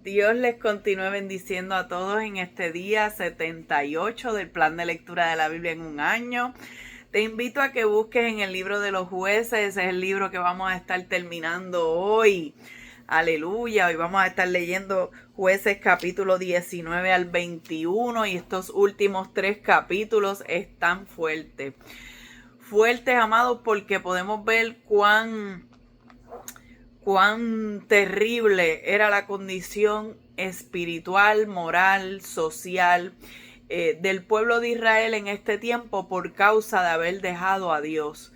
Dios les continúe bendiciendo a todos en este día 78 del plan de lectura de la Biblia en un año. Te invito a que busques en el libro de los jueces, ese es el libro que vamos a estar terminando hoy. Aleluya, hoy vamos a estar leyendo Jueces capítulo 19 al 21 y estos últimos 3 capítulos están fuertes. Fuertes, amados, porque podemos ver cuán terrible era la condición espiritual, moral, social del pueblo de Israel en este tiempo por causa de haber dejado a Dios.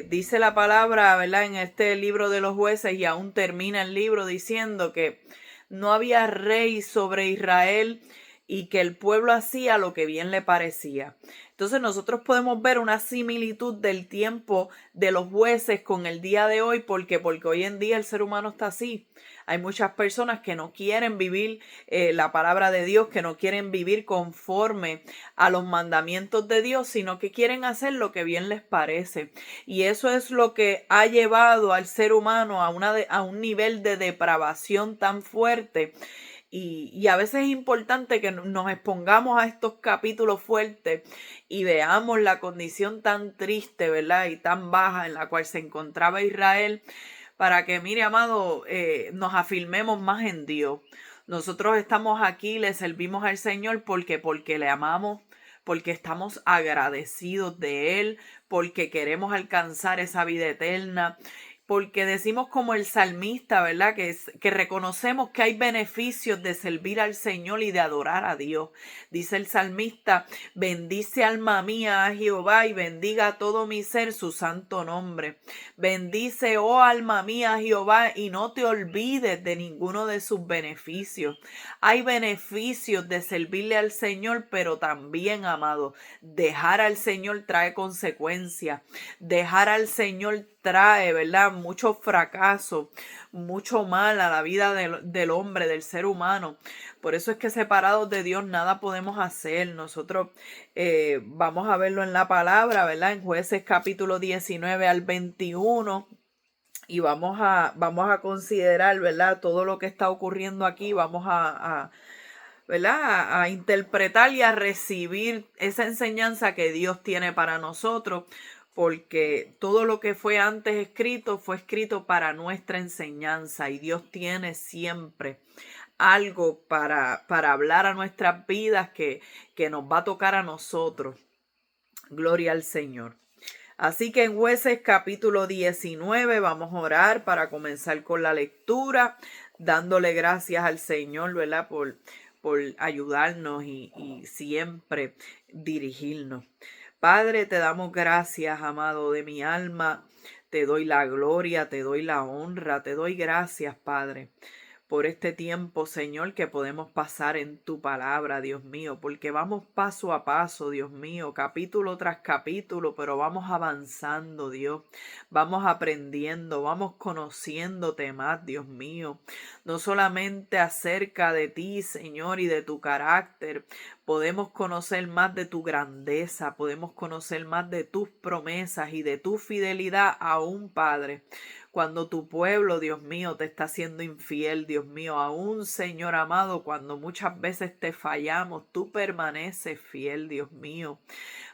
Dice la palabra, ¿verdad?, en este libro de los jueces, y aún termina el libro diciendo que no había rey sobre Israel y que el pueblo hacía lo que bien le parecía. Entonces nosotros podemos ver una similitud del tiempo de los jueces con el día de hoy. Porque hoy en día el ser humano está así. Hay muchas personas que no quieren vivir la palabra de Dios, que no quieren vivir conforme a los mandamientos de Dios, sino que quieren hacer lo que bien les parece. Y eso es lo que ha llevado al ser humano a un nivel de depravación tan fuerte. Y a veces es importante que nos expongamos a estos capítulos fuertes y veamos la condición tan triste, ¿verdad?, y tan baja en la cual se encontraba Israel, para que, mire, amado, nos afirmemos más en Dios. Nosotros estamos aquí, le servimos al Señor porque le amamos, porque estamos agradecidos de Él, porque queremos alcanzar esa vida eterna, porque decimos como el salmista, ¿verdad?, que reconocemos que hay beneficios de servir al Señor y de adorar a Dios. Dice el salmista: bendice alma mía a Jehová y bendiga todo mi ser su santo nombre. Bendice, oh alma mía, a Jehová, y no te olvides de ninguno de sus beneficios. Hay beneficios de servirle al Señor, pero también, amado, dejar al Señor trae consecuencias. Dejar al Señor trae, ¿verdad?, mucho fracaso, mucho mal a la vida del hombre, del ser humano. Por eso es que separados de Dios nada podemos hacer. Nosotros vamos a verlo en la palabra, ¿verdad?, en Jueces capítulo 19 al 21. Y vamos a considerar, ¿verdad?, todo lo que está ocurriendo aquí. Vamos ¿verdad?, a interpretar y a recibir esa enseñanza que Dios tiene para nosotros, porque todo lo que fue antes escrito fue escrito para nuestra enseñanza, y Dios tiene siempre algo para hablar a nuestras vidas que nos va a tocar a nosotros. Gloria al Señor. Así que en Jueces capítulo 19 vamos a orar para comenzar con la lectura, dándole gracias al Señor, ¿verdad?, por ayudarnos y siempre dirigirnos. Padre, te damos gracias, amado de mi alma. Te doy la gloria, te doy la honra, te doy gracias, Padre, por este tiempo, Señor, que podemos pasar en tu palabra, Dios mío, porque vamos paso a paso, Dios mío, capítulo tras capítulo, pero vamos avanzando, Dios, vamos aprendiendo, vamos conociéndote más, Dios mío, no solamente acerca de ti, Señor, y de tu carácter. Podemos conocer más de tu grandeza, podemos conocer más de tus promesas y de tu fidelidad aún, Padre. Cuando tu pueblo, Dios mío, te está siendo infiel, Dios mío, aún, Señor amado, cuando muchas veces te fallamos, tú permaneces fiel, Dios mío.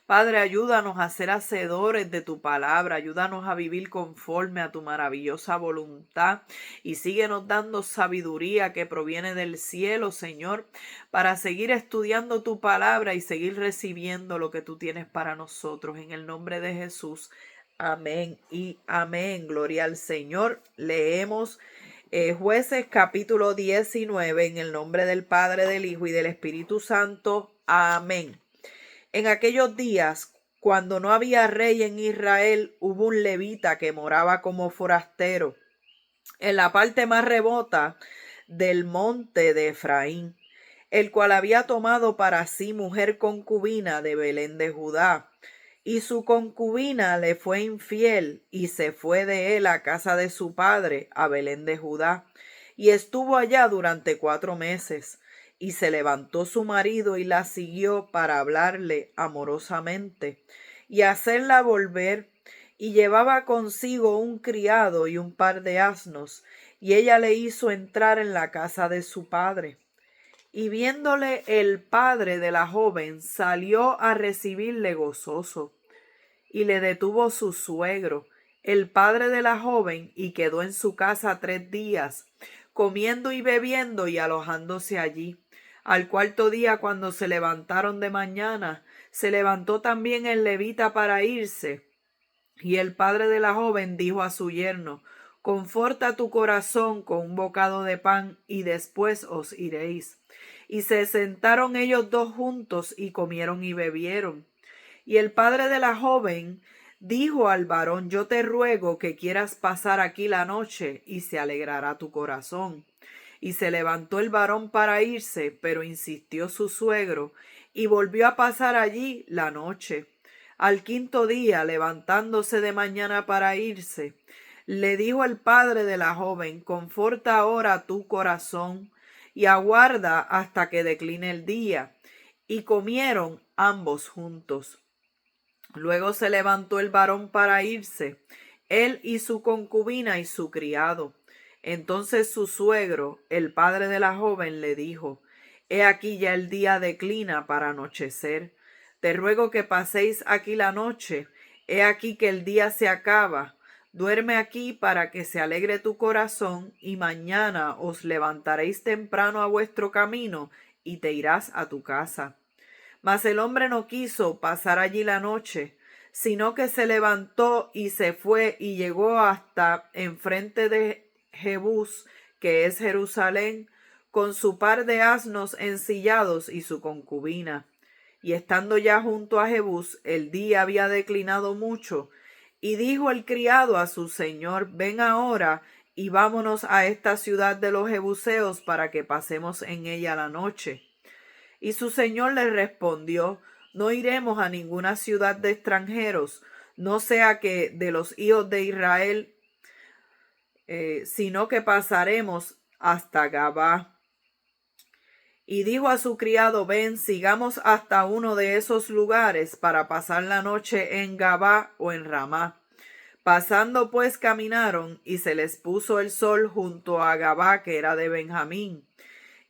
Padre, ayúdanos a ser hacedores de tu palabra, ayúdanos a vivir conforme a tu maravillosa voluntad, y síguenos dando sabiduría que proviene del cielo, Señor, para seguir estudiando tu palabra y seguir recibiendo lo que tú tienes para nosotros. En el nombre de Jesús. Amén y amén. Gloria al Señor. Leemos Jueces capítulo 19 en el nombre del Padre, del Hijo y del Espíritu Santo. Amén. En aquellos días, cuando no había rey en Israel, hubo un levita que moraba como forastero en la parte más remota del monte de Efraín, el cual había tomado para sí mujer concubina de Belén de Judá. Y su concubina le fue infiel y se fue de él a casa de su padre, a Belén de Judá, y estuvo allá durante 4 meses. Y se levantó su marido y la siguió para hablarle amorosamente y hacerla volver, y llevaba consigo un criado y un par de asnos, y ella le hizo entrar en la casa de su padre. Y viéndole el padre de la joven, salió a recibirle gozoso. Y le detuvo su suegro, el padre de la joven, y quedó en su casa 3 días, comiendo y bebiendo y alojándose allí. Al cuarto día, cuando se levantaron de mañana, se levantó también el levita para irse. Y el padre de la joven dijo a su yerno: Conforta tu corazón con un bocado de pan, y después os iréis. Y se sentaron ellos dos juntos, y comieron y bebieron. Y el padre de la joven dijo al varón: Yo te ruego que quieras pasar aquí la noche, y se alegrará tu corazón. Y se levantó el varón para irse, pero insistió su suegro, y volvió a pasar allí la noche. Al quinto día, levantándose de mañana para irse, le dijo el padre de la joven: Conforta ahora tu corazón, y aguarda hasta que decline el día. Y comieron ambos juntos. Luego se levantó el varón para irse, él y su concubina y su criado. Entonces su suegro, el padre de la joven, le dijo: He aquí ya el día declina para anochecer. Te ruego que paséis aquí la noche. He aquí que el día se acaba. Duerme aquí para que se alegre tu corazón, y mañana os levantaréis temprano a vuestro camino, y te irás a tu casa. Mas el hombre no quiso pasar allí la noche, sino que se levantó y se fue, y llegó hasta enfrente de Jebús, que es Jerusalén, con su par de asnos ensillados y su concubina. Y estando ya junto a Jebús, el día había declinado mucho, y dijo el criado a su señor: Ven ahora y vámonos a esta ciudad de los Jebuseos para que pasemos en ella la noche. Y su señor le respondió: No iremos a ninguna ciudad de extranjeros, no sea que de los hijos de Israel, sino que pasaremos hasta Gabá. Y dijo a su criado: Ven, sigamos hasta uno de esos lugares para pasar la noche en Gabá o en Ramá. Pasando pues caminaron, y se les puso el sol junto a Gabá, que era de Benjamín.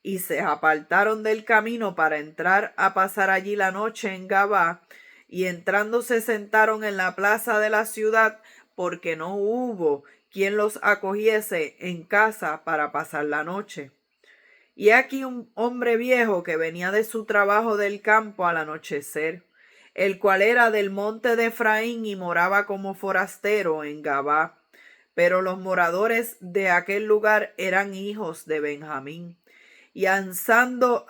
Y se apartaron del camino para entrar a pasar allí la noche en Gabá, y entrando se sentaron en la plaza de la ciudad, porque no hubo quien los acogiese en casa para pasar la noche. Y aquí un hombre viejo que venía de su trabajo del campo al anochecer, el cual era del monte de Efraín y moraba como forastero en Gabá. Pero los moradores de aquel lugar eran hijos de Benjamín. Y alzando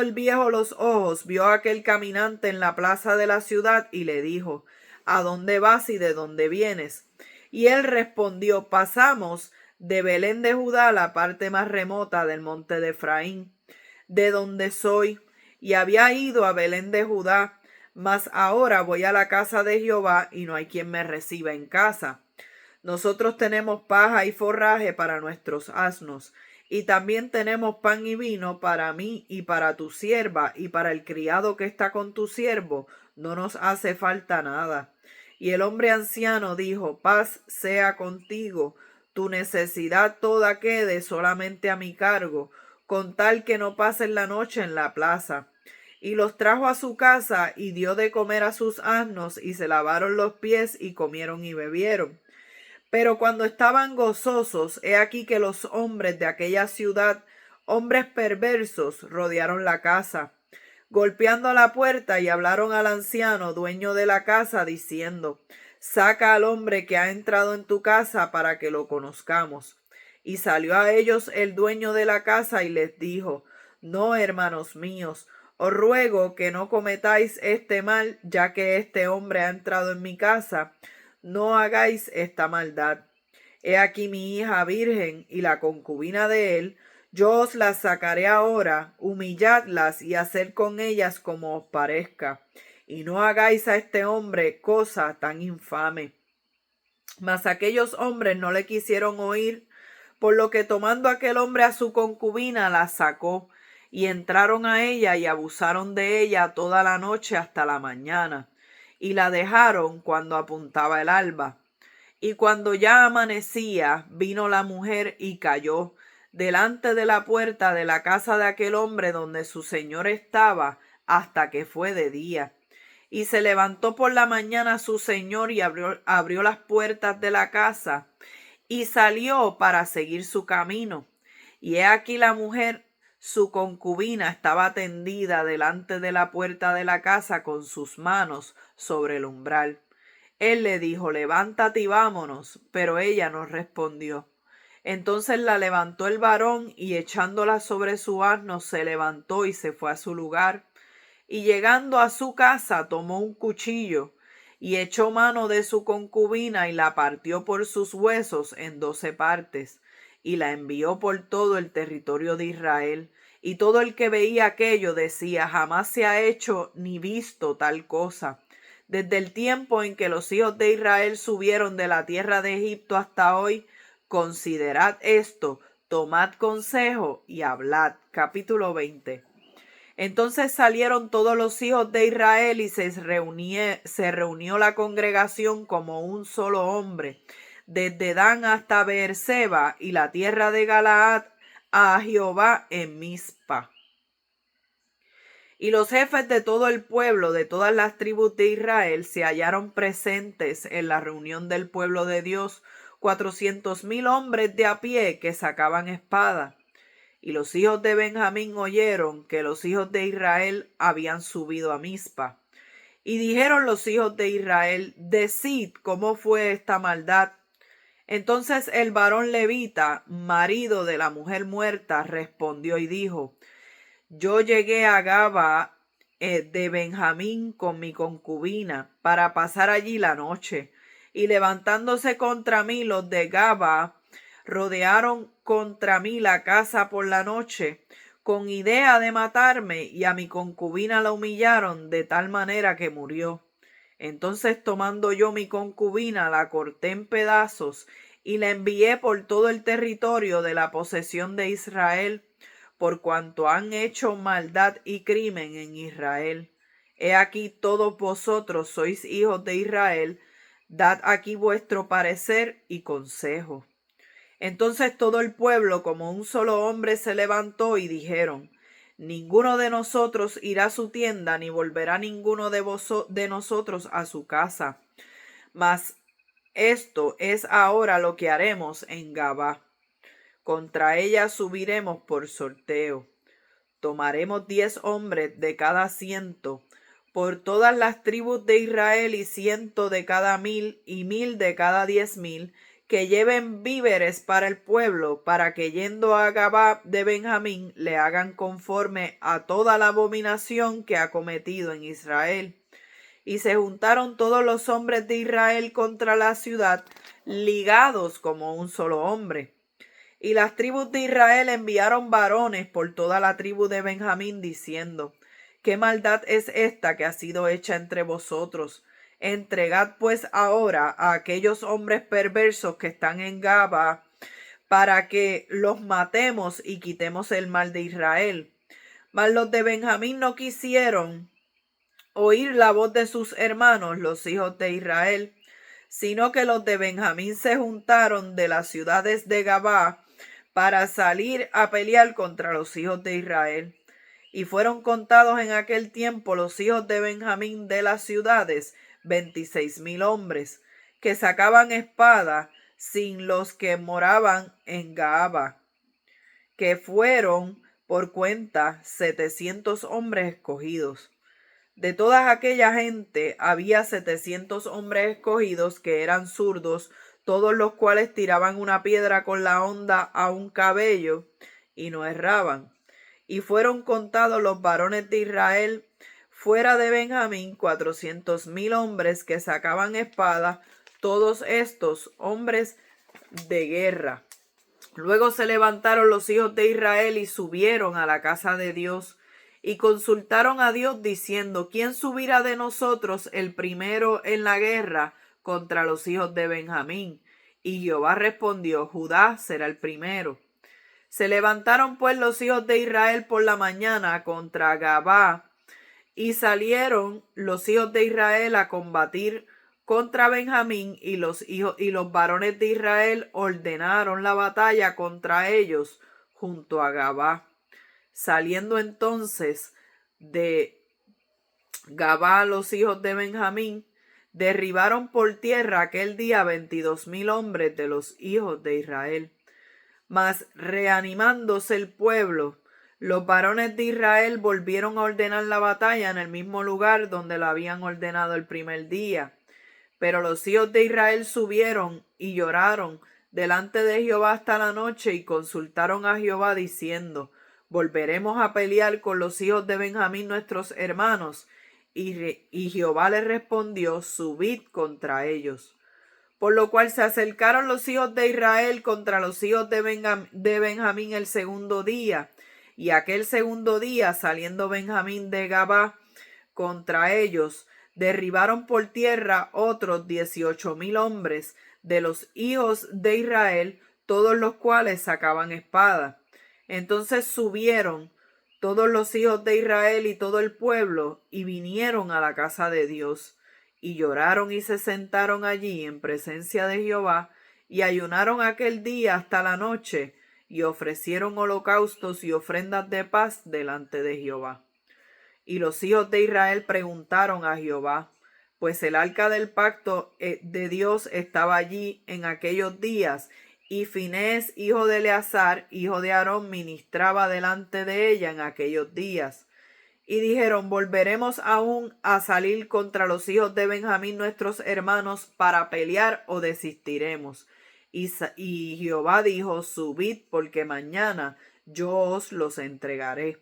el viejo los ojos, vio a aquel caminante en la plaza de la ciudad, y le dijo: ¿A dónde vas y de dónde vienes? Y él respondió: Pasamos de Belén de Judá, la parte más remota del monte de Efraín, de donde soy, y había ido a Belén de Judá, mas ahora voy a la casa de Jehová, y no hay quien me reciba en casa. Nosotros tenemos paja y forraje para nuestros asnos, y también tenemos pan y vino para mí y para tu sierva y para el criado que está con tu siervo. No nos hace falta nada. Y el hombre anciano dijo: Paz sea contigo. Tu necesidad toda quede solamente a mi cargo, con tal que no pasen la noche en la plaza. Y los trajo a su casa, y dio de comer a sus asnos, y se lavaron los pies, y comieron y bebieron. Pero cuando estaban gozosos, he aquí que los hombres de aquella ciudad, hombres perversos, rodearon la casa, golpeando a la puerta, y hablaron al anciano, dueño de la casa, diciendo: Saca al hombre que ha entrado en tu casa para que lo conozcamos. Y salió a ellos el dueño de la casa y les dijo: No, hermanos míos, os ruego que no cometáis este mal, ya que este hombre ha entrado en mi casa. No hagáis esta maldad. He aquí mi hija virgen y la concubina de él. Yo os las sacaré ahora, humilladlas y haced con ellas como os parezca. Y no hagáis a este hombre cosa tan infame. Mas aquellos hombres no le quisieron oír, por lo que tomando aquel hombre a su concubina, la sacó, y entraron a ella y abusaron de ella toda la noche hasta la mañana, y la dejaron cuando apuntaba el alba. Y cuando ya amanecía, vino la mujer y cayó delante de la puerta de la casa de aquel hombre donde su señor estaba, hasta que fue de día. Y se levantó por la mañana su señor y abrió las puertas de la casa y salió para seguir su camino. Y he aquí la mujer, su concubina, estaba tendida delante de la puerta de la casa con sus manos sobre el umbral. Él le dijo: levántate y vámonos. Pero ella no respondió. Entonces la levantó el varón y echándola sobre su asno se levantó y se fue a su lugar. Y llegando a su casa tomó un cuchillo y echó mano de su concubina y la partió por sus huesos en 12 partes y la envió por todo el territorio de Israel. Y todo el que veía aquello decía: jamás se ha hecho ni visto tal cosa. Desde el tiempo en que los hijos de Israel subieron de la tierra de Egipto hasta hoy, considerad esto, tomad consejo y hablad. Capítulo 20. Entonces salieron todos los hijos de Israel y se reunió la congregación como un solo hombre, desde Dan hasta Beerseba y la tierra de Galaad, a Jehová en Mizpa. Y los jefes de todo el pueblo, de todas las tribus de Israel, se hallaron presentes en la reunión del pueblo de Dios, 400,000 hombres de a pie que sacaban espada. Y los hijos de Benjamín oyeron que los hijos de Israel habían subido a Mizpa. Y dijeron los hijos de Israel: decid cómo fue esta maldad. Entonces el varón levita, marido de la mujer muerta, respondió y dijo: yo llegué a Gaba de Benjamín con mi concubina para pasar allí la noche. Y levantándose contra mí los de Gaba, rodearon contra mí la casa por la noche, con idea de matarme, y a mi concubina la humillaron de tal manera que murió. Entonces tomando yo mi concubina, la corté en pedazos, y la envié por todo el territorio de la posesión de Israel, por cuanto han hecho maldad y crimen en Israel. He aquí todos vosotros sois hijos de Israel, dad aquí vuestro parecer y consejo. Entonces todo el pueblo como un solo hombre se levantó y dijeron: ninguno de nosotros irá a su tienda, ni volverá ninguno de nosotros a su casa. Mas esto es ahora lo que haremos en Gabá. Contra ella subiremos por sorteo. Tomaremos 10 hombres de cada 100 por todas las tribus de Israel, y 100 de cada 1,000, y 1,000 de cada 10,000, que lleven víveres para el pueblo, para que yendo a Gabá de Benjamín le hagan conforme a toda la abominación que ha cometido en Israel. Y se juntaron todos los hombres de Israel contra la ciudad, ligados como un solo hombre. Y las tribus de Israel enviaron varones por toda la tribu de Benjamín, diciendo: ¿qué maldad es esta que ha sido hecha entre vosotros? Entregad pues ahora a aquellos hombres perversos que están en Gaba, para que los matemos y quitemos el mal de Israel. Mas los de Benjamín no quisieron oír la voz de sus hermanos, los hijos de Israel, sino que los de Benjamín se juntaron de las ciudades de Gabá para salir a pelear contra los hijos de Israel. Y fueron contados en aquel tiempo los hijos de Benjamín de las ciudades 26,000 hombres, que sacaban espada, sin los que moraban en Gaba, que fueron por cuenta 700 hombres escogidos. De toda aquella gente había 700 hombres escogidos que eran zurdos, todos los cuales tiraban una piedra con la honda a un cabello y no erraban. Y fueron contados los varones de Israel fuera de Benjamín 400,000 hombres que sacaban espada, todos estos hombres de guerra. Luego se levantaron los hijos de Israel y subieron a la casa de Dios y consultaron a Dios diciendo: ¿quién subirá de nosotros el primero en la guerra contra los hijos de Benjamín? Y Jehová respondió: Judá será el primero. Se levantaron pues los hijos de Israel por la mañana contra Gabá, y salieron los hijos de Israel a combatir contra Benjamín, y los varones de Israel ordenaron la batalla contra ellos junto a Gabá. Saliendo entonces de Gabá los hijos de Benjamín, derribaron por tierra aquel día 22,000 hombres de los hijos de Israel. Mas reanimándose el pueblo, los varones de Israel volvieron a ordenar la batalla en el mismo lugar donde lo habían ordenado el primer día. Pero los hijos de Israel subieron y lloraron delante de Jehová hasta la noche y consultaron a Jehová diciendo: ¿volveremos a pelear con los hijos de Benjamín nuestros hermanos? Y Jehová les respondió: subid contra ellos. Por lo cual se acercaron los hijos de Israel contra los hijos de Benjamín el segundo día. Y aquel segundo día, saliendo Benjamín de Gabá contra ellos, derribaron por tierra otros 18,000 hombres de los hijos de Israel, todos los cuales sacaban espada. Entonces subieron todos los hijos de Israel y todo el pueblo, y vinieron a la casa de Dios, y lloraron y se sentaron allí en presencia de Jehová, y ayunaron aquel día hasta la noche, y ofrecieron holocaustos y ofrendas de paz delante de Jehová. Y los hijos de Israel preguntaron a Jehová, pues el arca del pacto de Dios estaba allí en aquellos días, y Finés, hijo de Eleazar, hijo de Aarón, ministraba delante de ella en aquellos días. Y dijeron: ¿volveremos aún a salir contra los hijos de Benjamín nuestros hermanos para pelear, o desistiremos? Y Jehová dijo: subid, porque mañana yo os los entregaré.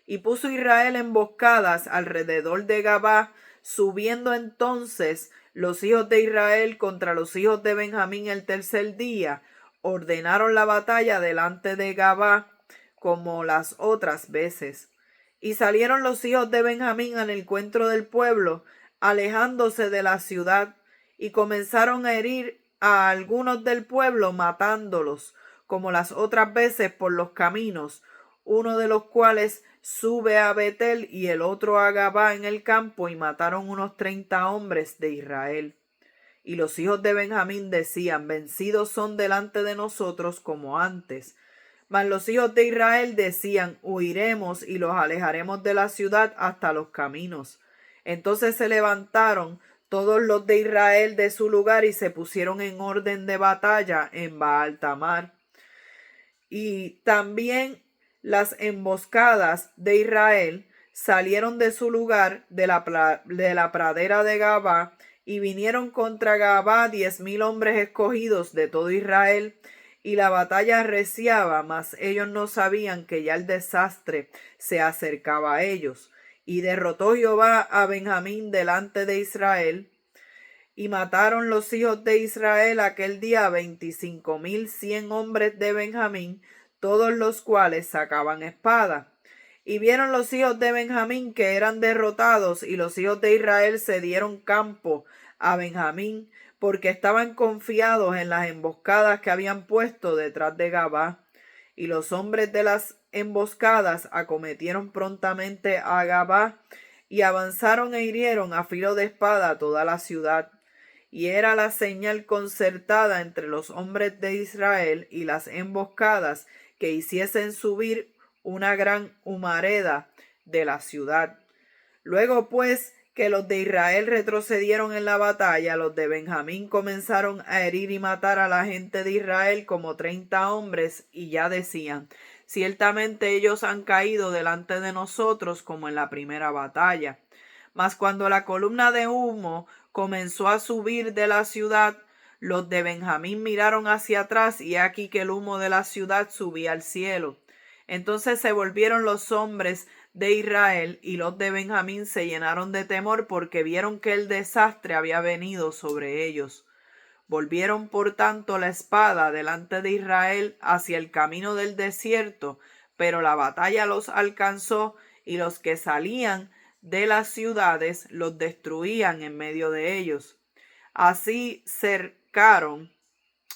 Y puso Israel emboscadas alrededor de Gabá. Subiendo entonces los hijos de Israel contra los hijos de Benjamín el tercer día, ordenaron la batalla delante de Gabá como las otras veces. Y salieron los hijos de Benjamín al encuentro del pueblo, alejándose de la ciudad, y comenzaron a herir a algunos del pueblo, matándolos, como las otras veces, por los caminos, uno de los cuales sube a Betel y el otro a Gabá en el campo, y mataron unos 30 hombres de Israel. Y los hijos de Benjamín decían: vencidos son delante de nosotros como antes. Mas los hijos de Israel decían: huiremos y los alejaremos de la ciudad hasta los caminos. Entonces se levantaron todos los de Israel de su lugar y se pusieron en orden de batalla en Baal-tamar. Y también las emboscadas de Israel salieron de su lugar de la pradera de Gabá, y vinieron contra Gabá 10,000 hombres escogidos de todo Israel, y la batalla arreciaba, mas ellos no sabían que ya el desastre se acercaba a ellos. Y derrotó Jehová a Benjamín delante de Israel, y mataron los hijos de Israel aquel día 25,100 hombres de Benjamín, todos los cuales sacaban espada. Y vieron los hijos de Benjamín que eran derrotados, y los hijos de Israel se dieron campo a Benjamín, porque estaban confiados en las emboscadas que habían puesto detrás de Gabá. Y los hombres de las emboscadas acometieron prontamente a Gabá, y avanzaron e hirieron a filo de espada toda la ciudad. Y era la señal concertada entre los hombres de Israel y las emboscadas, que hiciesen subir una gran humareda de la ciudad. Luego pues que los de Israel retrocedieron en la batalla, los de Benjamín comenzaron a herir y matar a la gente de Israel como 30 hombres, y ya decían: ciertamente ellos han caído delante de nosotros como en la primera batalla. Mas cuando la columna de humo comenzó a subir de la ciudad, los de Benjamín miraron hacia atrás, y aquí que el humo de la ciudad subía al cielo. Entonces se volvieron los hombres de Israel, y los de Benjamín se llenaron de temor, porque vieron que el desastre había venido sobre ellos. Volvieron por tanto la espada delante de Israel hacia el camino del desierto, pero la batalla los alcanzó, y los que salían de las ciudades los destruían en medio de ellos. Así cercaron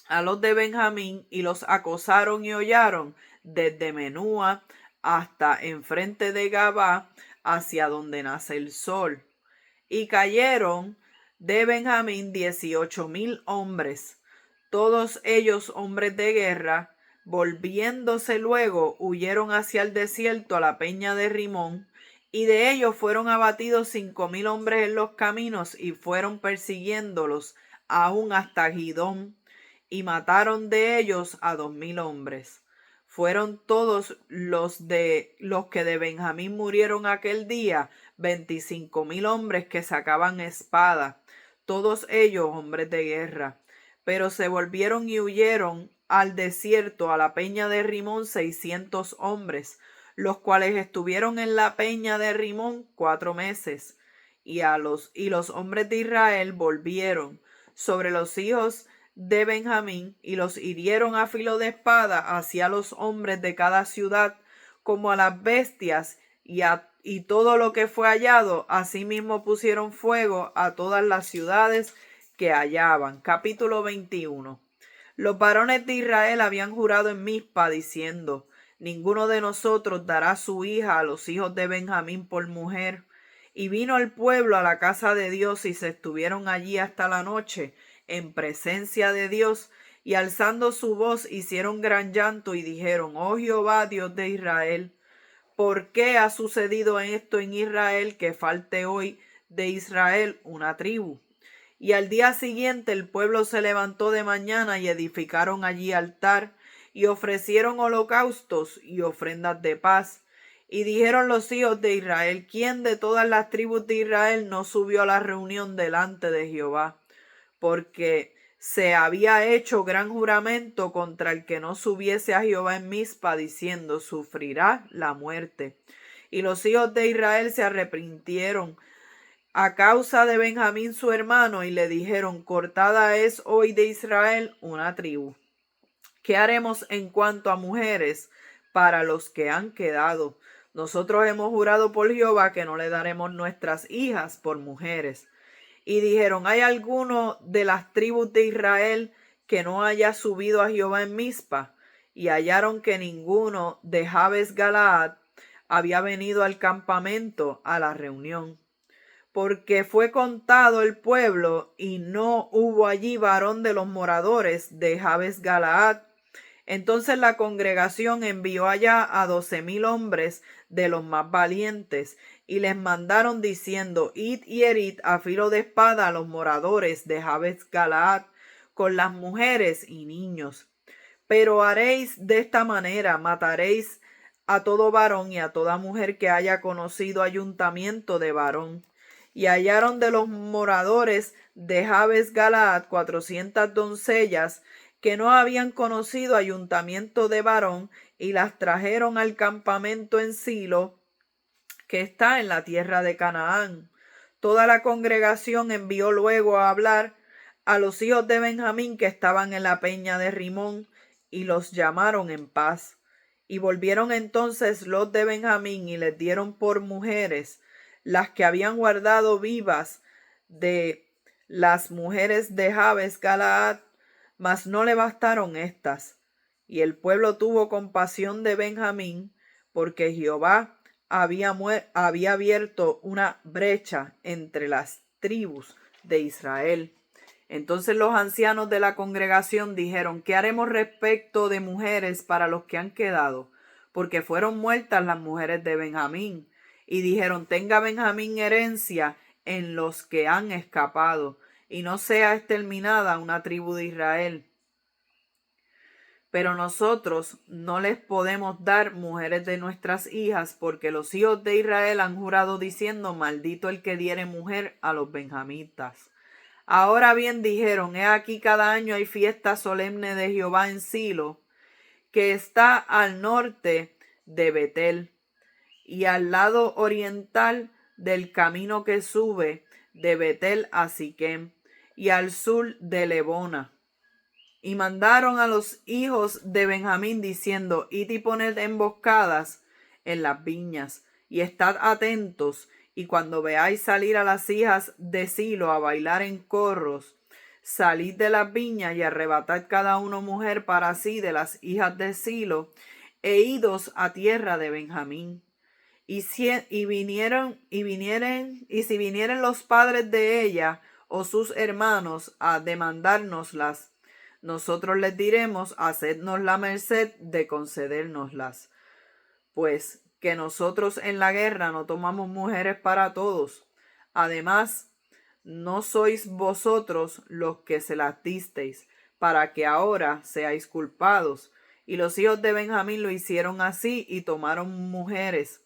a los de Benjamín y los acosaron y hollaron desde Menúa hasta enfrente de Gabá, hacia donde nace el sol. Y cayeron de Benjamín 18,000 hombres, todos ellos hombres de guerra. Volviéndose luego, huyeron hacia el desierto a la peña de Rimón, y de ellos fueron abatidos 5,000 hombres en los caminos, y fueron persiguiéndolos aún hasta Gidón, y mataron de ellos a 2,000 hombres. Fueron todos los que de Benjamín murieron aquel día, 25,000 hombres que sacaban espada, todos ellos hombres de guerra. Pero se volvieron y huyeron al desierto, a la peña de Rimón, 600 hombres, los cuales estuvieron en la peña de Rimón 4 meses. Y los hombres de Israel volvieron sobre los hijos de Benjamín, y los hirieron a filo de espada hacia los hombres de cada ciudad, como a las bestias, y todo lo que fue hallado. Asimismo pusieron fuego a todas las ciudades que hallaban. Capítulo 21. Los varones de Israel habían jurado en Mizpa, diciendo: ninguno de nosotros dará su hija a los hijos de Benjamín por mujer. Y vino el pueblo a la casa de Dios, y se estuvieron allí hasta la noche, en presencia de Dios, y alzando su voz hicieron gran llanto, y dijeron: oh Jehová, Dios de Israel, ¿por qué ha sucedido esto en Israel, que falte hoy de Israel una tribu? Y al día siguiente el pueblo se levantó de mañana, y edificaron allí altar, y ofrecieron holocaustos y ofrendas de paz. Y dijeron los hijos de Israel: ¿quién de todas las tribus de Israel no subió a la reunión delante de Jehová? Porque se había hecho gran juramento contra el que no subiese a Jehová en Mizpa, diciendo: sufrirá la muerte. Y los hijos de Israel se arrepintieron a causa de Benjamín su hermano, y le dijeron: cortada es hoy de Israel una tribu. ¿Qué haremos en cuanto a mujeres para los que han quedado? Nosotros hemos jurado por Jehová que no le daremos nuestras hijas por mujeres. Y dijeron: ¿hay alguno de las tribus de Israel que no haya subido a Jehová en Mizpa? Y hallaron que ninguno de Jabes Galaad había venido al campamento, a la reunión, porque fue contado el pueblo, y no hubo allí varón de los moradores de Jabes Galaad. Entonces la congregación envió allá a 12,000 hombres de los más valientes, y les mandaron diciendo: id y herid a filo de espada a los moradores de Jabes Galaad, con las mujeres y niños. Pero haréis de esta manera: mataréis a todo varón y a toda mujer que haya conocido ayuntamiento de varón. Y hallaron de los moradores de Jabes Galaad 400 doncellas que no habían conocido ayuntamiento de varón, y las trajeron al campamento en Silo, que está en la tierra de Canaán. Toda la congregación envió luego a hablar a los hijos de Benjamín que estaban en la peña de Rimón, y los llamaron en paz. Y volvieron entonces los de Benjamín, y les dieron por mujeres las que habían guardado vivas de las mujeres de Jabes Galaad, mas no le bastaron estas. Y el pueblo tuvo compasión de Benjamín, porque Jehová había abierto una brecha entre las tribus de Israel. Entonces los ancianos de la congregación dijeron: ¿qué haremos respecto de mujeres para los que han quedado? Porque fueron muertas las mujeres de Benjamín. Y dijeron: tenga Benjamín herencia en los que han escapado, y no sea exterminada una tribu de Israel. Pero nosotros no les podemos dar mujeres de nuestras hijas, porque los hijos de Israel han jurado diciendo: maldito el que diere mujer a los benjamitas. Ahora bien, dijeron: he aquí, cada año hay fiesta solemne de Jehová en Silo, que está al norte de Betel, y al lado oriental del camino que sube de Betel a Siquem, y al sur de Lebona. Y mandaron a los hijos de Benjamín diciendo: id y poned emboscadas en las viñas, y estad atentos, y cuando veáis salir a las hijas de Silo a bailar en corros, salid de las viñas y arrebatad cada uno mujer para sí de las hijas de Silo, e idos a tierra de Benjamín. Y si vinieren los padres de ella, o sus hermanos a demandárnoslas, nosotros les diremos: hacednos la merced de concedérnoslas, pues que nosotros en la guerra no tomamos mujeres para todos. Además, no sois vosotros los que se las disteis, para que ahora seáis culpados. Y los hijos de Benjamín lo hicieron así, y tomaron mujeres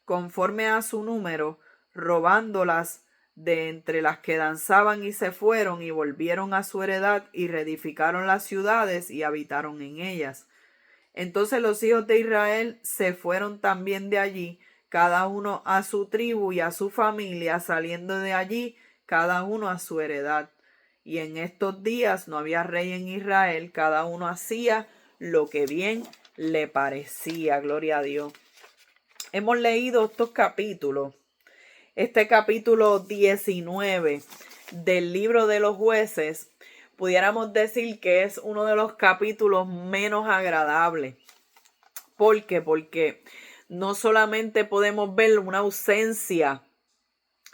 conforme a su número, robándolas de entre las que danzaban, y se fueron y volvieron a su heredad, y reedificaron las ciudades y habitaron en ellas. Entonces los hijos de Israel se fueron también de allí, cada uno a su tribu y a su familia, saliendo de allí cada uno a su heredad. Y en estos días no había rey en Israel, cada uno hacía lo que bien le parecía. Gloria a Dios. Hemos leído estos capítulos. Este capítulo 19 del libro de los Jueces, pudiéramos decir que es uno de los capítulos menos agradables. ¿Por qué? Porque no solamente podemos ver una ausencia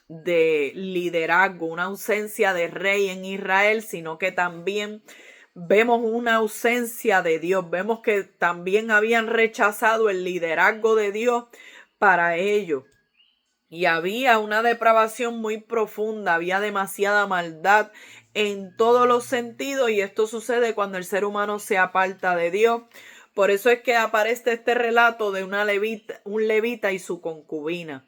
de liderazgo, una ausencia de rey en Israel, sino que también vemos una ausencia de Dios. Vemos que también habían rechazado el liderazgo de Dios para ellos. Y había una depravación muy profunda, había demasiada maldad en todos los sentidos, y esto sucede cuando el ser humano se aparta de Dios. Por eso es que aparece este relato de un levita y su concubina.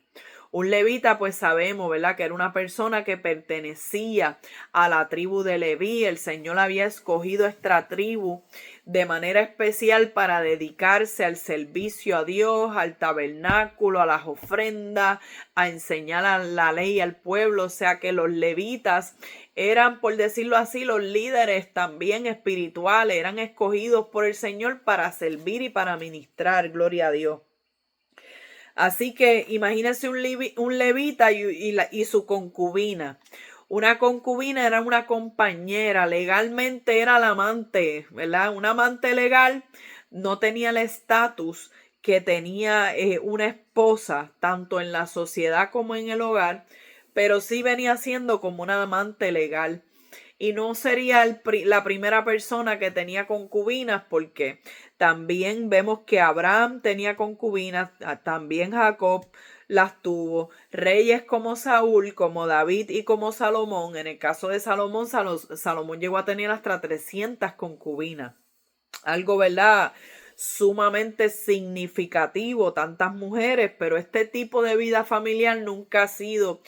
Un levita, pues sabemos, ¿verdad?, que era una persona que pertenecía a la tribu de Leví. El Señor había escogido esta tribu de manera especial para dedicarse al servicio a Dios, al tabernáculo, a las ofrendas, a enseñar la ley al pueblo. O sea que los levitas eran, por decirlo así, los líderes también espirituales, eran escogidos por el Señor para servir y para ministrar. Gloria a Dios. Así que imagínense un levita y su concubina. Una concubina era una compañera, legalmente era la amante, ¿verdad? Una amante legal no tenía el estatus que tenía una esposa, tanto en la sociedad como en el hogar, pero sí venía siendo como una amante legal. Y no sería la primera persona que tenía concubinas, porque también vemos que Abraham tenía concubinas, también Jacob las tuvo, reyes como Saúl, como David y como Salomón. En el caso de Salomón, Salomón llegó a tener hasta 300 concubinas. Algo, ¿verdad?, sumamente significativo, tantas mujeres, pero este tipo de vida familiar nunca ha sido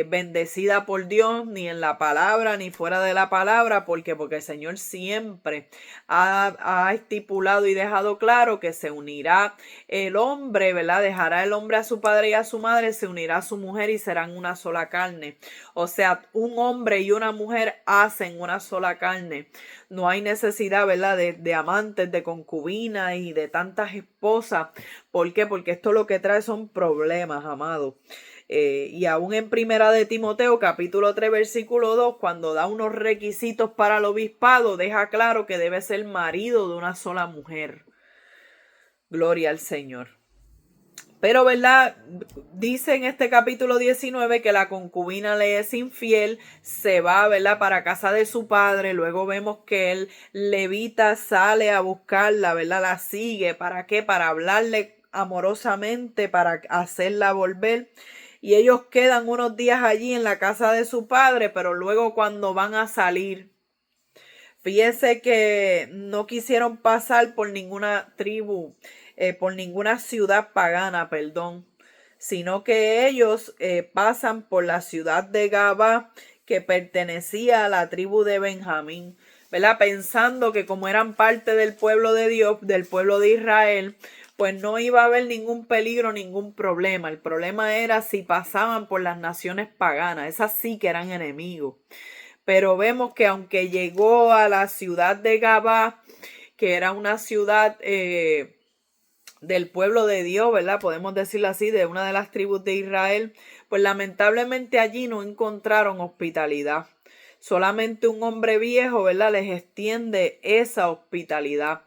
bendecida por Dios, ni en la palabra ni fuera de la palabra. Porque el Señor siempre ha estipulado y dejado claro que se unirá el hombre, ¿verdad? Dejará el hombre a su padre y a su madre, se unirá a su mujer y serán una sola carne. O sea, un hombre y una mujer hacen una sola carne. No hay necesidad, ¿verdad?, de amantes, de concubinas y de tantas esposas. ¿Por qué? Porque esto lo que trae son problemas, amados. Y aún en Primera de Timoteo, capítulo 3, versículo 2, cuando da unos requisitos para el obispado, deja claro que debe ser marido de una sola mujer. Gloria al Señor. Pero, ¿verdad?, dice en este capítulo 19 que la concubina le es infiel, se va, ¿verdad?, para casa de su padre. Luego vemos que el levita sale a buscarla, ¿verdad?, la sigue. ¿Para qué? Para hablarle amorosamente, para hacerla volver. Y ellos quedan unos días allí en la casa de su padre, pero luego cuando van a salir, fíjese que no quisieron pasar por ninguna tribu, por ninguna ciudad pagana, sino que ellos pasan por la ciudad de Gabá, que pertenecía a la tribu de Benjamín, ¿verdad? Pensando que como eran parte del pueblo de Dios, del pueblo de Israel, pues no iba a haber ningún peligro, ningún problema. El problema era si pasaban por las naciones paganas, esas sí que eran enemigos. Pero vemos que aunque llegó a la ciudad de Gabá, que era una ciudad del pueblo de Dios, ¿verdad?, podemos decirlo así, de una de las tribus de Israel, pues lamentablemente allí no encontraron hospitalidad. Solamente un hombre viejo, ¿verdad?, les extiende esa hospitalidad.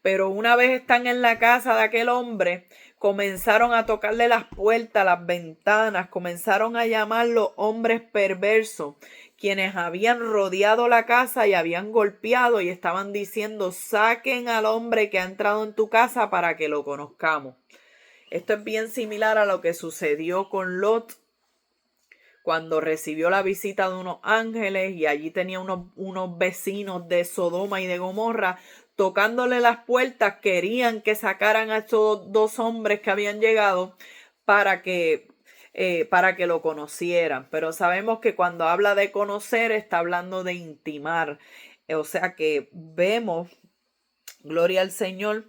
Pero una vez están en la casa de aquel hombre, comenzaron a tocarle las puertas, las ventanas, comenzaron a llamarlo hombres perversos, quienes habían rodeado la casa y habían golpeado y estaban diciendo: saquen al hombre que ha entrado en tu casa para que lo conozcamos. Esto es bien similar a lo que sucedió con Lot cuando recibió la visita de unos ángeles y allí tenía unos vecinos de Sodoma y de Gomorra tocándole las puertas. Querían que sacaran a estos dos hombres que habían llegado para que lo conocieran. Pero sabemos que cuando habla de conocer está hablando de intimar. O sea que vemos, gloria al Señor,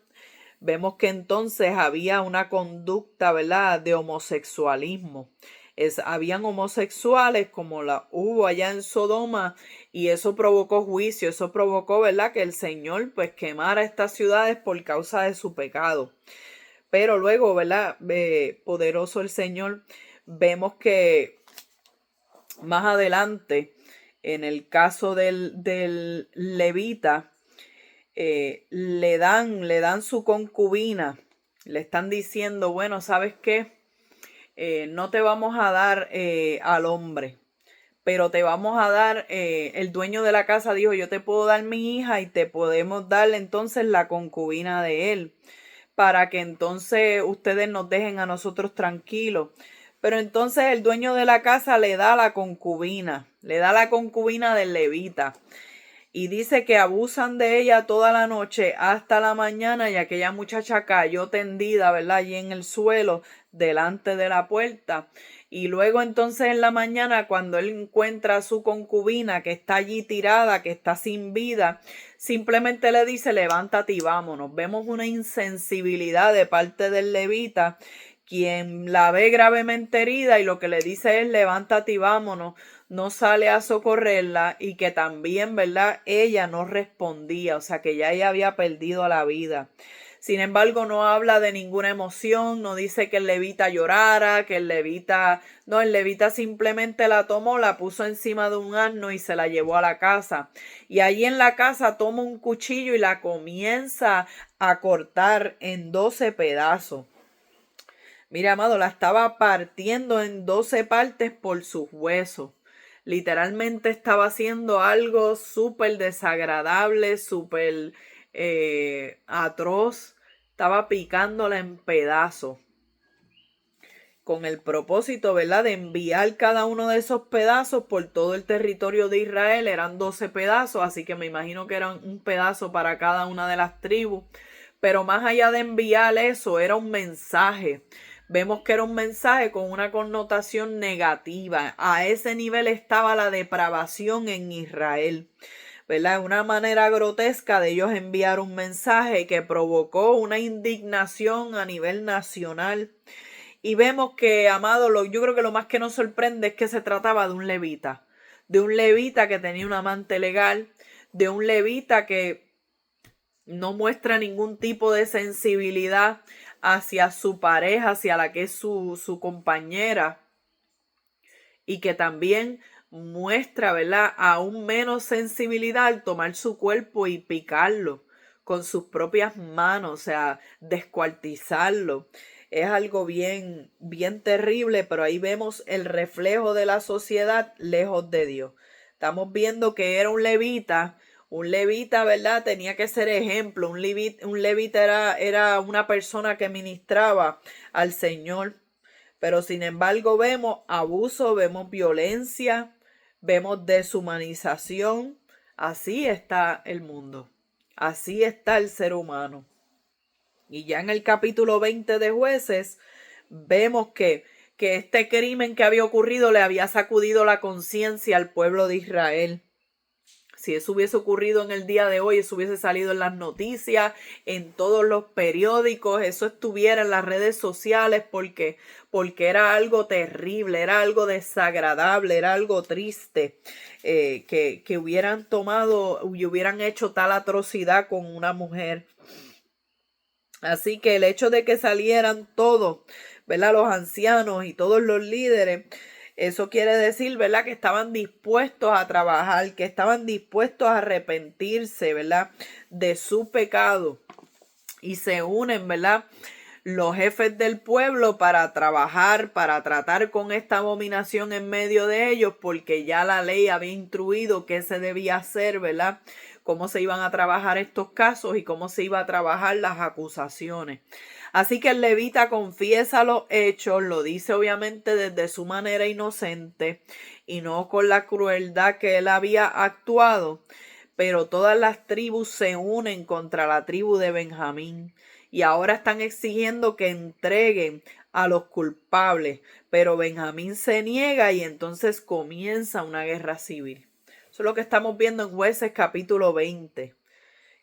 vemos que entonces había una conducta, ¿verdad?, de homosexualismo. Habían homosexuales como la hubo allá en Sodoma, y eso provocó juicio, eso provocó, ¿verdad?, que el Señor pues quemara estas ciudades por causa de su pecado. Pero luego, ¿verdad?, poderoso el Señor, vemos que más adelante, en el caso del levita, le dan su concubina, le están diciendo: bueno, ¿sabes qué? No te vamos a dar al hombre, pero te vamos a dar, el dueño de la casa dijo: yo te puedo dar mi hija y te podemos dar entonces la concubina de él, para que entonces ustedes nos dejen a nosotros tranquilos. Pero entonces el dueño de la casa le da la concubina del levita. Y dice que abusan de ella toda la noche hasta la mañana, y aquella muchacha cayó tendida, ¿verdad?, allí en el suelo delante de la puerta. Y luego entonces en la mañana, cuando él encuentra a su concubina que está allí tirada, que está sin vida, simplemente le dice: levántate y vámonos. Vemos una insensibilidad de parte del levita, quien la ve gravemente herida y lo que le dice es: levántate y vámonos. No sale a socorrerla, y que también, ¿verdad?, ella no respondía, o sea que ya ella había perdido la vida. Sin embargo, no habla de ninguna emoción, no dice que el levita llorara, el levita simplemente la tomó, la puso encima de un asno y se la llevó a la casa. Y allí en la casa toma un cuchillo y la comienza a cortar en 12 pedazos. Mira, amado, la estaba partiendo en 12 partes por sus huesos. Literalmente estaba haciendo algo súper desagradable, súper atroz. Estaba picándola en pedazos, con el propósito, ¿verdad?, de enviar cada uno de esos pedazos por todo el territorio de Israel. Eran 12 pedazos, así que me imagino que eran un pedazo para cada una de las tribus. Pero más allá de enviar eso, era un mensaje. Vemos que era un mensaje con una connotación negativa. A ese nivel estaba la depravación en Israel, ¿verdad? Una manera grotesca de ellos enviar un mensaje que provocó una indignación a nivel nacional. Y vemos que, amado, yo creo que lo más que nos sorprende es que se trataba de un levita que tenía un amante legal, de un levita que no muestra ningún tipo de sensibilidad hacia su pareja, hacia la que es su compañera, y que también muestra, ¿verdad?, aún menos sensibilidad al tomar su cuerpo y picarlo con sus propias manos, o sea, descuartizarlo. Es algo bien, bien terrible, pero ahí vemos el reflejo de la sociedad lejos de Dios. Estamos viendo que era un levita, ¿verdad? Tenía que ser ejemplo. Un levita era una persona que ministraba al Señor. Pero sin embargo vemos abuso, vemos violencia, vemos deshumanización. Así está el mundo. Así está el ser humano. Y ya en el capítulo 20 de Jueces vemos que este crimen que había ocurrido le había sacudido la conciencia al pueblo de Israel. Si eso hubiese ocurrido en el día de hoy, eso hubiese salido en las noticias, en todos los periódicos, eso estuviera en las redes sociales, porque era algo terrible, era algo desagradable, era algo triste, que hubieran tomado y hubieran hecho tal atrocidad con una mujer. Así que el hecho de que salieran todos, ¿verdad?, los ancianos y todos los líderes, eso quiere decir, ¿verdad?, que estaban dispuestos a trabajar, que estaban dispuestos a arrepentirse, ¿verdad?, de su pecado. Y se unen, ¿verdad?, los jefes del pueblo para trabajar, para tratar con esta abominación en medio de ellos, porque ya la ley había instruido qué se debía hacer, ¿verdad? Cómo se iban a trabajar estos casos y cómo se iba a trabajar las acusaciones. Así que el levita confiesa los hechos, lo dice obviamente desde su manera inocente y no con la crueldad que él había actuado, pero todas las tribus se unen contra la tribu de Benjamín y ahora están exigiendo que entreguen a los culpables, pero Benjamín se niega y entonces comienza una guerra civil. Eso es lo que estamos viendo en Jueces capítulo 20.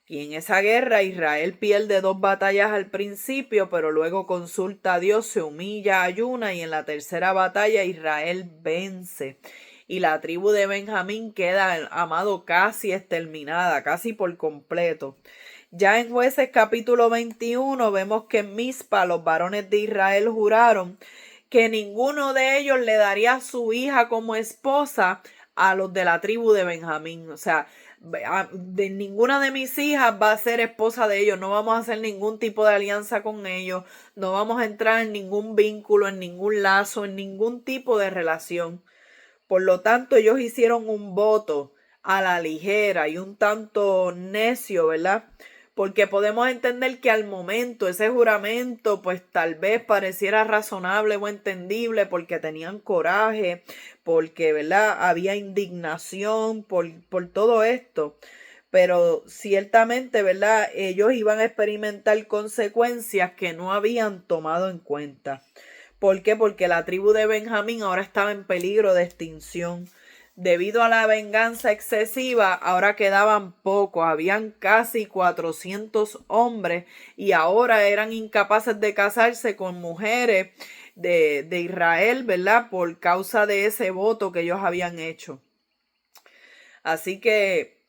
Y en esa guerra Israel pierde 2 batallas al principio, pero luego consulta a Dios, se humilla, ayuna y en la tercera batalla Israel vence. Y la tribu de Benjamín queda, amado, casi exterminada, casi por completo. Ya en Jueces capítulo 21 vemos que en Mizpa los varones de Israel juraron que ninguno de ellos le daría a su hija como esposa a los de la tribu de Benjamín. O sea, de ninguna de mis hijas va a ser esposa de ellos, no vamos a hacer ningún tipo de alianza con ellos, no vamos a entrar en ningún vínculo, en ningún lazo, en ningún tipo de relación. Por lo tanto, ellos hicieron un voto a la ligera y un tanto necio, ¿verdad? Porque podemos entender que al momento ese juramento pues tal vez pareciera razonable o entendible porque tenían coraje, porque, ¿verdad?, había indignación por todo esto. Pero ciertamente, ¿verdad?, ellos iban a experimentar consecuencias que no habían tomado en cuenta. ¿Por qué? Porque la tribu de Benjamín ahora estaba en peligro de extinción. Debido a la venganza excesiva, ahora quedaban pocos, habían casi 400 hombres y ahora eran incapaces de casarse con mujeres de Israel, ¿verdad? Por causa de ese voto que ellos habían hecho. Así que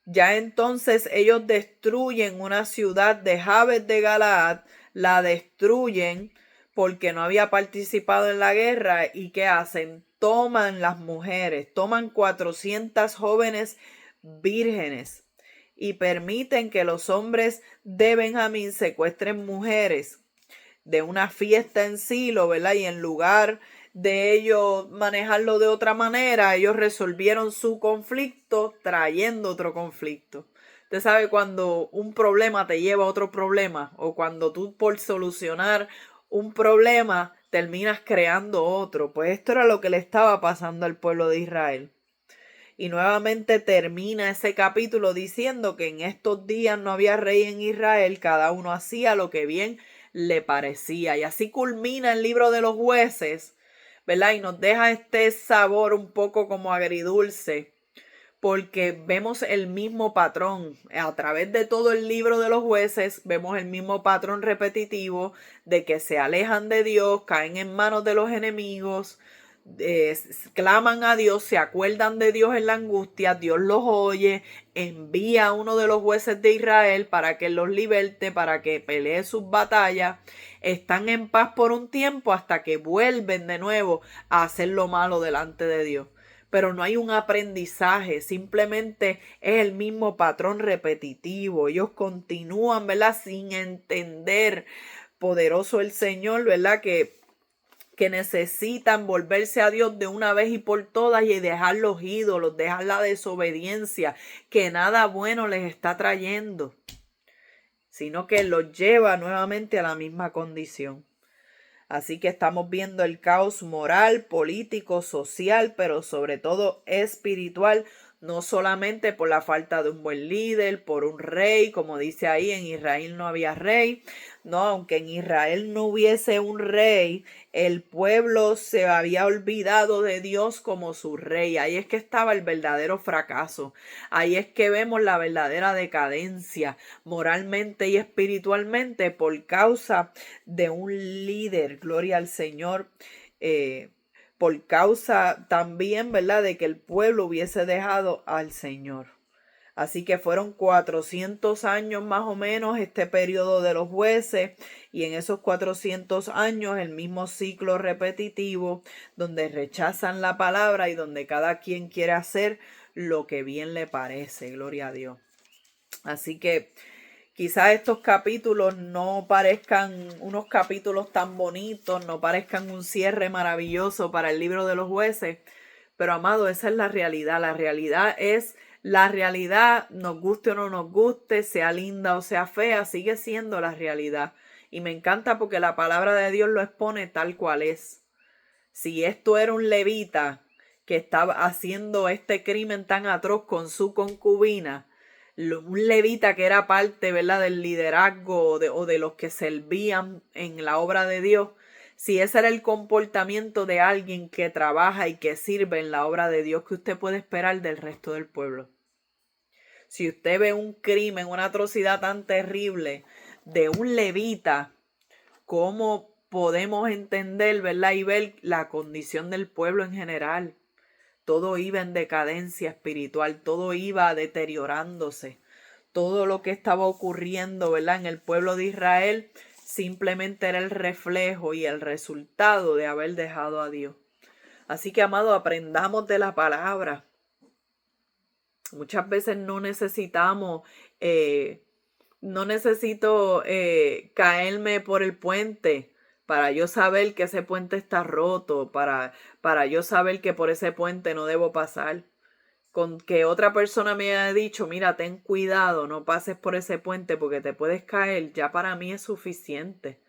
ya entonces ellos destruyen una ciudad de Jabes de Galaad, la destruyen porque no había participado en la guerra. ¿Y qué hacen? Toman las mujeres, toman 400 jóvenes vírgenes y permiten que los hombres de Benjamín secuestren mujeres de una fiesta en Silo, ¿verdad? Y en lugar de ellos manejarlo de otra manera, ellos resolvieron su conflicto trayendo otro conflicto. Usted sabe cuando un problema te lleva a otro problema o cuando tú por solucionar un problema terminas creando otro. Pues esto era lo que le estaba pasando al pueblo de Israel. Y nuevamente termina ese capítulo diciendo que en estos días no había rey en Israel, cada uno hacía lo que bien le parecía. Y así culmina el libro de los jueces, ¿verdad? Y nos deja este sabor un poco como agridulce, porque vemos el mismo patrón. A través de todo el libro de los jueces vemos el mismo patrón repetitivo de que se alejan de Dios, caen en manos de los enemigos, claman a Dios, se acuerdan de Dios en la angustia, Dios los oye, envía a uno de los jueces de Israel para que los liberte, para que pelee sus batallas, están en paz por un tiempo hasta que vuelven de nuevo a hacer lo malo delante de Dios. Pero no hay un aprendizaje, simplemente es el mismo patrón repetitivo. Ellos continúan, ¿verdad?, sin entender, poderoso el Señor, ¿verdad?, que necesitan volverse a Dios de una vez y por todas y dejar los ídolos, dejar la desobediencia, que nada bueno les está trayendo, sino que los lleva nuevamente a la misma condición. Así que estamos viendo el caos moral, político, social, pero sobre todo espiritual, no solamente por la falta de un buen líder, por un rey, como dice ahí, en Israel no había rey. No, aunque en Israel no hubiese un rey, el pueblo se había olvidado de Dios como su rey. Ahí es que estaba el verdadero fracaso. Ahí es que vemos la verdadera decadencia moralmente y espiritualmente por causa de un líder. Gloria al Señor. Por causa también, ¿verdad?, de que el pueblo hubiese dejado al Señor. Así que fueron 400 años más o menos este periodo de los jueces, y en esos 400 años el mismo ciclo repetitivo donde rechazan la palabra y donde cada quien quiere hacer lo que bien le parece. Gloria a Dios. Así que Quizás estos capítulos no parezcan unos capítulos tan bonitos, no parezcan un cierre maravilloso para el libro de los jueces, pero amado, esa es la realidad. La realidad es la realidad, nos guste o no nos guste, sea linda o sea fea, sigue siendo la realidad. Y me encanta porque la palabra de Dios lo expone tal cual es. Si esto era un levita que estaba haciendo este crimen tan atroz con su concubina, un levita que era parte, ¿verdad?, del liderazgo o de los que servían en la obra de Dios, si ese era el comportamiento de alguien que trabaja y que sirve en la obra de Dios, ¿qué usted puede esperar del resto del pueblo? Si usted ve un crimen, una atrocidad tan terrible de un levita, ¿cómo podemos entender, ¿verdad?, y ver la condición del pueblo en general? Todo iba en decadencia espiritual, todo iba deteriorándose. Todo lo que estaba ocurriendo, ¿verdad?, en el pueblo de Israel simplemente era el reflejo y el resultado de haber dejado a Dios. Así que, amado, aprendamos de la palabra. Muchas veces no necesito caerme por el puente para yo saber que ese puente está roto, para yo saber que por ese puente no debo pasar. Con que otra persona me haya dicho, mira, ten cuidado, no pases por ese puente porque te puedes caer, ya para mí es suficiente.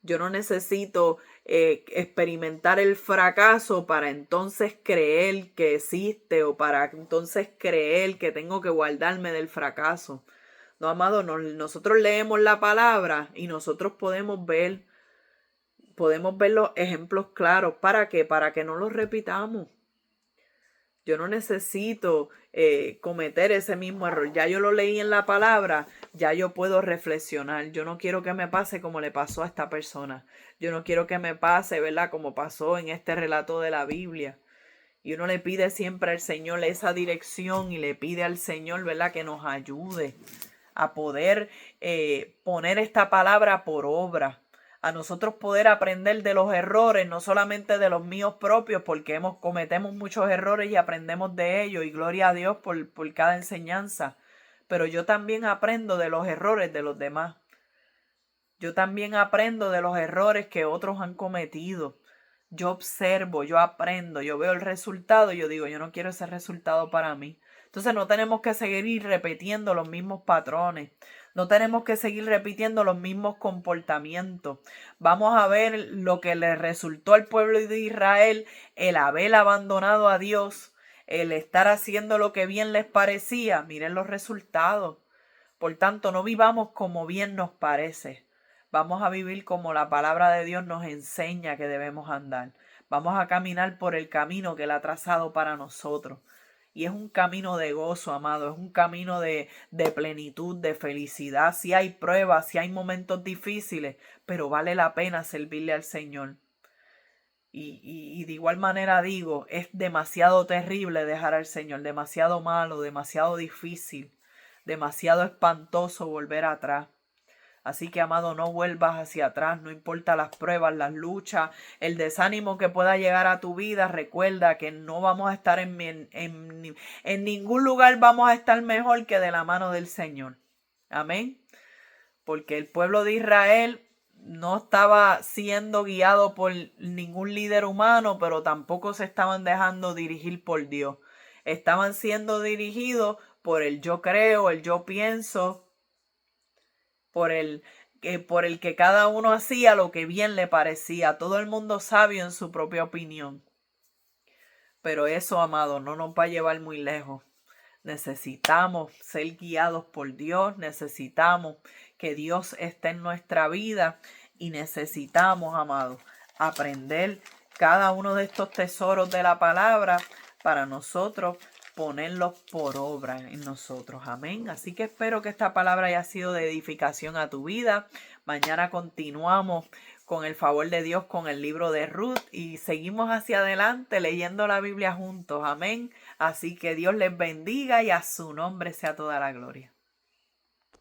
Yo no necesito experimentar el fracaso para entonces creer que existe o para entonces creer que tengo que guardarme del fracaso. No, amado, nosotros leemos la palabra y nosotros podemos ver los ejemplos claros. ¿Para qué? Para que no los repitamos. Yo no necesito cometer ese mismo error. Ya yo lo leí en la palabra, ya yo puedo reflexionar. Yo no quiero que me pase como le pasó a esta persona. Yo no quiero que me pase, ¿verdad?, como pasó en este relato de la Biblia. Y uno le pide siempre al Señor esa dirección y le pide al Señor, ¿verdad?, que nos ayude a poder poner esta palabra por obra. A nosotros poder aprender de los errores, no solamente de los míos propios, porque cometemos muchos errores y aprendemos de ellos, y gloria a Dios por cada enseñanza. Pero yo también aprendo de los errores de los demás. Yo también aprendo de los errores que otros han cometido. Yo observo, yo aprendo, yo veo el resultado y yo digo, yo no quiero ese resultado para mí. Entonces no tenemos que seguir repitiendo los mismos patrones. No tenemos que seguir repitiendo los mismos comportamientos. Vamos a ver lo que le resultó al pueblo de Israel, el haber abandonado a Dios, el estar haciendo lo que bien les parecía. Miren los resultados. Por tanto, no vivamos como bien nos parece. Vamos a vivir como la palabra de Dios nos enseña que debemos andar. Vamos a caminar por el camino que Él ha trazado para nosotros. Y es un camino de gozo, amado. Es un camino de plenitud, de felicidad. Si hay pruebas, si hay momentos difíciles, pero vale la pena servirle al Señor. Y de igual manera digo, es demasiado terrible dejar al Señor. Demasiado malo, demasiado difícil, demasiado espantoso volver atrás. Así que, amado, no vuelvas hacia atrás, no importa las pruebas, las luchas, el desánimo que pueda llegar a tu vida. Recuerda que no vamos a estar en ningún lugar vamos a estar mejor que de la mano del Señor. Amén. Porque el pueblo de Israel no estaba siendo guiado por ningún líder humano, pero tampoco se estaban dejando dirigir por Dios. Estaban siendo dirigidos por el yo creo, el yo pienso, por el que cada uno hacía lo que bien le parecía. Todo el mundo sabio en su propia opinión. Pero eso, amado, no nos va a llevar muy lejos. Necesitamos ser guiados por Dios. Necesitamos que Dios esté en nuestra vida. Y necesitamos, amado, aprender cada uno de estos tesoros de la palabra para nosotros ponerlos por obra en nosotros. Amén. Así que espero que esta palabra haya sido de edificación a tu vida. Mañana continuamos con el favor de Dios con el libro de Ruth y seguimos hacia adelante leyendo la Biblia juntos. Amén. Así que Dios les bendiga y a su nombre sea toda la gloria.